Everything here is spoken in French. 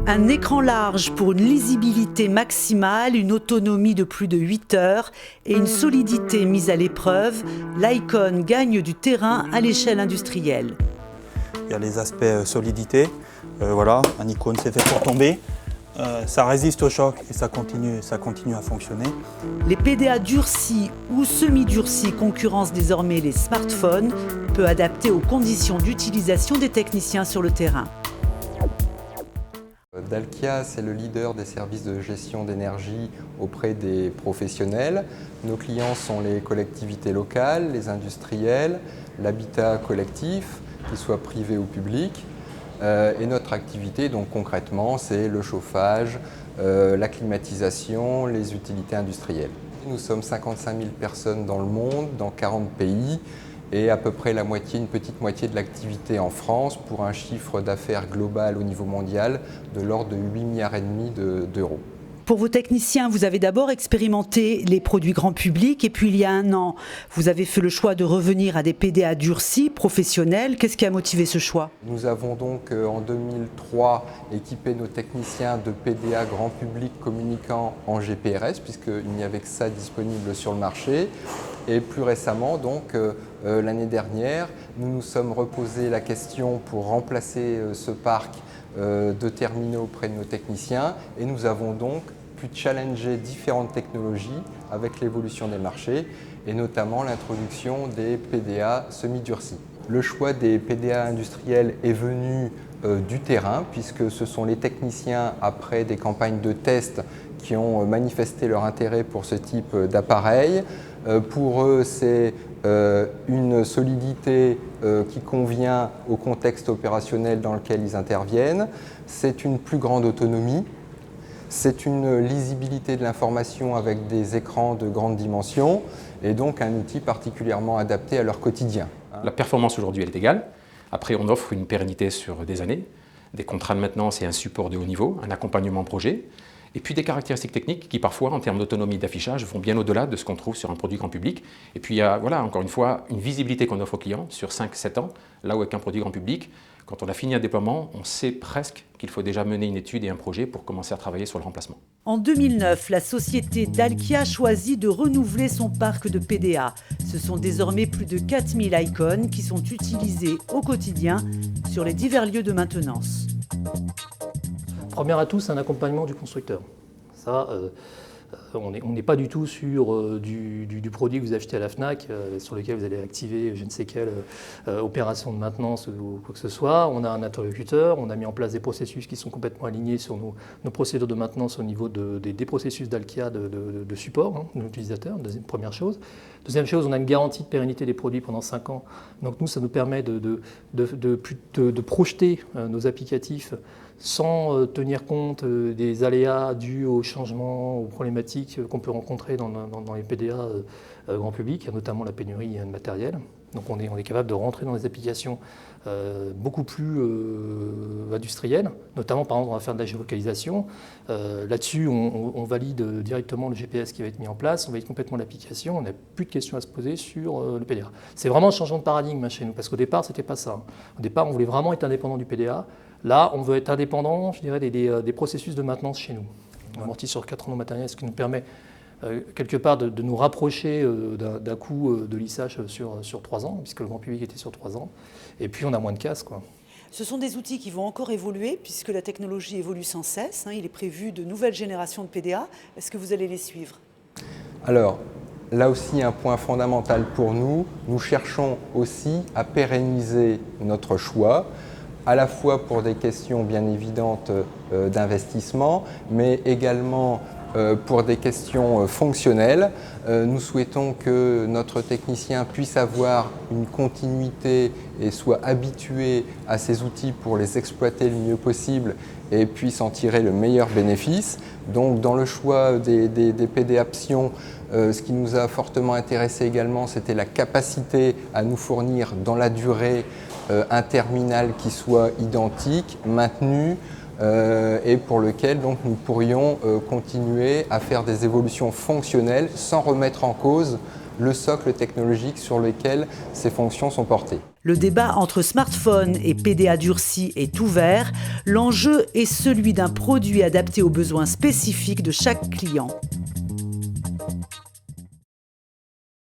Un écran large pour une lisibilité maximale, une autonomie de plus de 8 heures et une solidité mise à l'épreuve, l'Icon gagne du terrain à l'échelle industrielle. Il y a les aspects solidité, voilà, un icône c'est fait pour tomber, ça résiste au choc et ça continue à fonctionner. Les PDA durcis ou semi-durcis concurrencent désormais les smartphones, peu adaptés aux conditions d'utilisation des techniciens sur le terrain. Dalkia, c'est le leader des services de gestion d'énergie auprès des professionnels. Nos clients sont les collectivités locales, les industriels, l'habitat collectif, qu'il soit privé ou public. Et notre activité, donc concrètement, c'est le chauffage, la climatisation, les utilités industrielles. Nous sommes 55 000 personnes dans le monde, dans 40 pays. Et à peu près la moitié, une petite moitié de l'activité en France pour un chiffre d'affaires global au niveau mondial de l'ordre de 8,5 milliards d'euros. Pour vos techniciens, vous avez d'abord expérimenté les produits grand public et puis il y a un an, vous avez fait le choix de revenir à des PDA durcis, professionnels. Qu'est-ce qui a motivé ce choix? Nous avons donc en 2003 équipé nos techniciens de PDA grand public communicant en GPRS puisqu'il n'y avait que ça disponible sur le marché. Et plus récemment, donc l'année dernière, nous nous sommes reposé la question pour remplacer ce parc de terminaux auprès de nos techniciens et nous avons donc pu challenger différentes technologies avec l'évolution des marchés et notamment l'introduction des PDA semi-durcis. Le choix des PDA industriels est venu du terrain puisque ce sont les techniciens après des campagnes de tests qui ont manifesté leur intérêt pour ce type d'appareil. Pour eux, c'est une solidité qui convient au contexte opérationnel dans lequel ils interviennent. C'est une plus grande autonomie. C'est une lisibilité de l'information avec des écrans de grande dimension et donc un outil particulièrement adapté à leur quotidien. La performance aujourd'hui, elle est égale. Après, on offre une pérennité sur des années, des contrats de maintenance et un support de haut niveau, un accompagnement projet. Et puis des caractéristiques techniques qui parfois, en termes d'autonomie et d'affichage, vont bien au-delà de ce qu'on trouve sur un produit grand public. Et puis il y a, voilà, encore une fois, une visibilité qu'on offre aux clients sur 5-7 ans, là où avec un produit grand public, quand on a fini un déploiement, on sait presque qu'il faut déjà mener une étude et un projet pour commencer à travailler sur le remplacement. En 2009, la société Dalkia choisit de renouveler son parc de PDA. Ce sont désormais plus de 4000 Icon qui sont utilisés au quotidien sur les divers lieux de maintenance. Premier atout, c'est un accompagnement du constructeur. Ça, on n'est pas du tout sur du produit que vous achetez à la FNAC, sur lequel vous allez activer je ne sais quelle opération de maintenance ou quoi que ce soit. On a un interlocuteur, on a mis en place des processus qui sont complètement alignés sur nos procédures de maintenance au niveau des processus Dalkia de support de l'utilisateur, première chose. Deuxième chose, on a une garantie de pérennité des produits pendant 5 ans. Donc nous, ça nous permet de projeter nos applicatifs sans tenir compte des aléas dus aux changements, aux problématiques qu'on peut rencontrer dans les PDA grand public, notamment la pénurie de matériel. Donc on est capable de rentrer dans des applications beaucoup plus industrielles, notamment par exemple on va faire de la géolocalisation. Là-dessus on valide directement le GPS qui va être mis en place, on valide complètement l'application, on n'a plus de questions à se poser sur le PDA. C'est vraiment un changement de paradigme chez nous, parce qu'au départ c'était pas ça. Au départ on voulait vraiment être indépendant du PDA. Là, on veut être indépendant, je dirais, des processus de maintenance chez nous. On amortit sur 4 ans de matériel, ce qui nous permet quelque part de nous rapprocher d'un coût de lissage sur 3 ans, puisque le grand public était sur 3 ans. Et puis, on a moins de casse, quoi. Ce sont des outils qui vont encore évoluer, puisque la technologie évolue sans cesse. Il est prévu de nouvelles générations de PDA. Est-ce que vous allez les suivre? Alors, là aussi, un point fondamental pour nous, nous cherchons aussi à pérenniser notre choix, à la fois pour des questions bien évidentes d'investissement, mais également pour des questions fonctionnelles. Nous souhaitons que notre technicien puisse avoir une continuité et soit habitué à ces outils pour les exploiter le mieux possible et puisse en tirer le meilleur bénéfice. Donc dans le choix des PDA Psion, ce qui nous a fortement intéressé également, c'était la capacité à nous fournir dans la durée un terminal qui soit identique, maintenu, et pour lequel donc, nous pourrions continuer à faire des évolutions fonctionnelles sans remettre en cause le socle technologique sur lequel ces fonctions sont portées. Le débat entre smartphone et PDA durci est ouvert. L'enjeu est celui d'un produit adapté aux besoins spécifiques de chaque client.